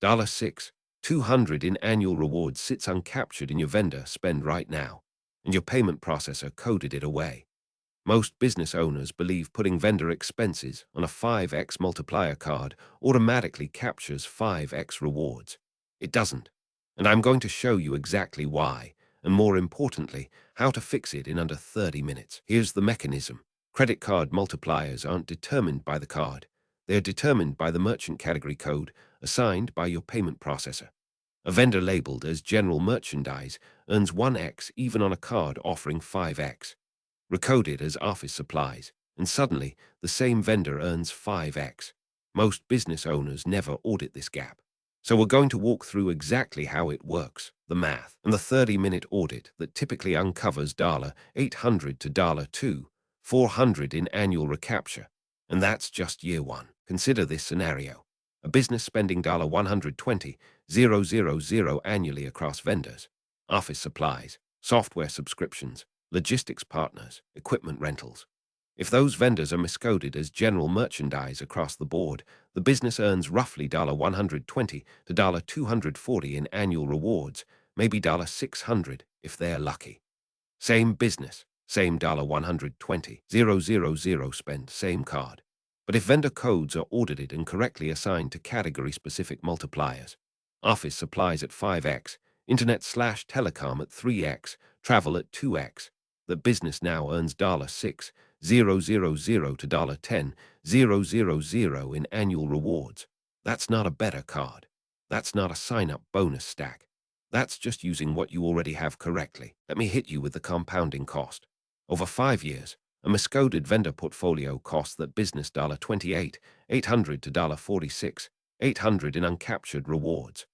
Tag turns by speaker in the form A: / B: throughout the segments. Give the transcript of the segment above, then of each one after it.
A: $6, 200 in annual rewards sits uncaptured in your vendor spend right now, and your payment processor coded it away. Most business owners believe putting vendor expenses on a 5x multiplier card automatically captures 5x rewards. It doesn't, and I'm going to show you exactly why, and more importantly, how to fix it in under 30 minutes. Here's the mechanism. Credit card multipliers aren't determined by the card. They are determined by the merchant category code assigned by your payment processor. A vendor labeled as general merchandise earns 1x even on a card offering 5x. Recoded as office supplies, and suddenly the same vendor earns 5x. Most business owners never audit this gap. So we're going to walk through exactly how it works, the math, and the 30-minute audit that typically uncovers $800 to $400 in annual recapture. And that's just year one. Consider this scenario. A business spending $120,000 annually across vendors, office supplies, software subscriptions, logistics partners, equipment rentals. If those vendors are miscoded as general merchandise across the board, the business earns roughly $120 to $240 in annual rewards, maybe $600 if they're lucky. Same business, same $120,000 spend, same card. But if vendor codes are audited and correctly assigned to category-specific multipliers, office supplies at 5x, internet/telecom at 3x, travel at 2x, the business now earns $6,000 to $10,000 in annual rewards. That's not a better card. That's not a sign-up bonus stack. That's just using what you already have correctly. Let me hit you with the compounding cost. Over 5 years, a miscoded vendor portfolio costs that business $28,800 to $46,800 in uncaptured rewards.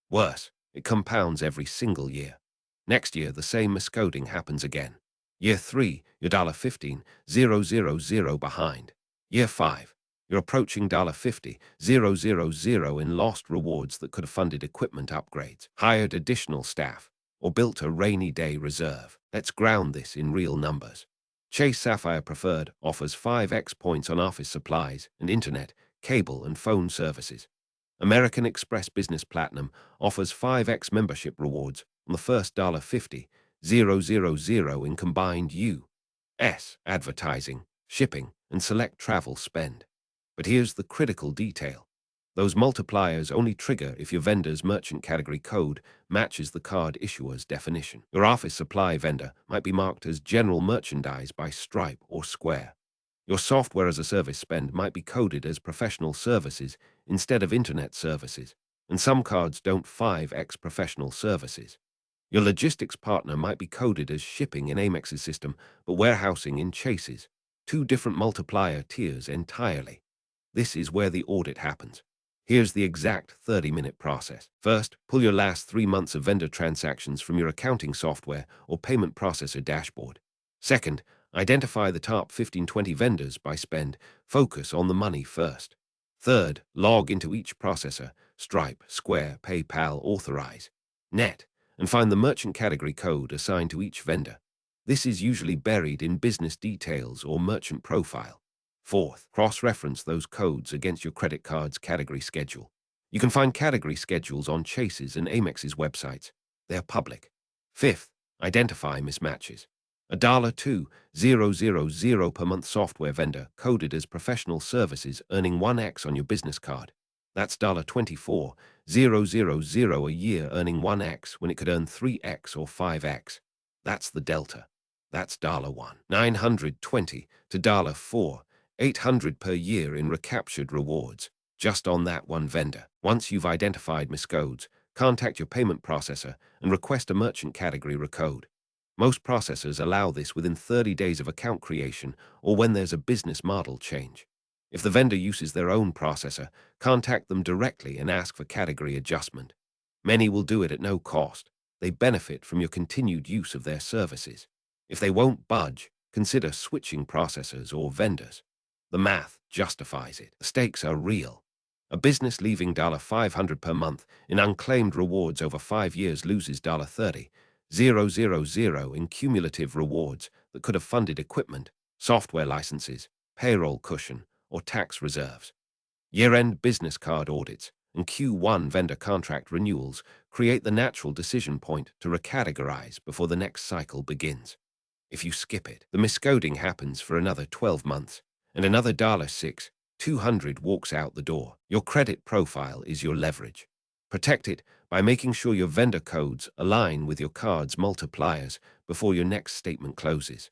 A: Worse, it compounds every single year. Next year, the same miscoding happens again. Year 3, you're $15,000 behind. Year 5, you're approaching $50,000 in lost rewards that could have funded equipment upgrades, hired additional staff, or built a rainy day reserve. Let's ground this in real numbers. Chase Sapphire Preferred offers 5x points on office supplies and internet, cable, and phone services. American Express Business Platinum offers 5x membership rewards on the first $50,000 in combined U.S. advertising, shipping, and select travel spend. But here's the critical detail. Those multipliers only trigger if your vendor's merchant category code matches the card issuer's definition. Your office supply vendor might be marked as general merchandise by Stripe or Square. Your software as a service spend might be coded as professional services instead of internet services, and some cards don't 5x professional services. Your logistics partner might be coded as shipping in Amex's system, but warehousing in Chase's. 2 different multiplier tiers entirely. This is where the audit happens. Here's the exact 30-minute process. First, pull your last 3 months of vendor transactions from your accounting software or payment processor dashboard. Second, identify the top 15-20 vendors by spend. Focus on the money first. Third, log into each processor, Stripe, Square, PayPal, Authorize, Net, and find the merchant category code assigned to each vendor. This is usually buried in business details or merchant profile. Fourth, cross-reference those codes against your credit card's category schedule. You can find category schedules on Chase's and Amex's websites. They're public. Fifth, identify mismatches. A $2,000 per month software vendor coded as professional services earning 1x on your business card. That's $24,000 a year earning 1x when it could earn 3x or 5x. That's the delta. That's $1,920 to $4,800 per year in recaptured rewards, just on that one vendor. Once you've identified miscodes, contact your payment processor and request a merchant category recode. Most processors allow this within 30 days of account creation or when there's a business model change. If the vendor uses their own processor, contact them directly and ask for category adjustment. Many will do it at no cost. They benefit from your continued use of their services. If they won't budge, consider switching processors or vendors. The math justifies it. The stakes are real. A business leaving $500 per month in unclaimed rewards over 5 years loses $30,000 in cumulative rewards that could have funded equipment, software licenses, payroll cushion, or tax reserves. Year-end business card audits and Q1 vendor contract renewals create the natural decision point to recategorize before the next cycle begins. If you skip it, the miscoding happens for another 12 months, and another $6,200 walks out the door. Your credit profile is your leverage. Protect it by making sure your vendor codes align with your card's multipliers before your next statement closes.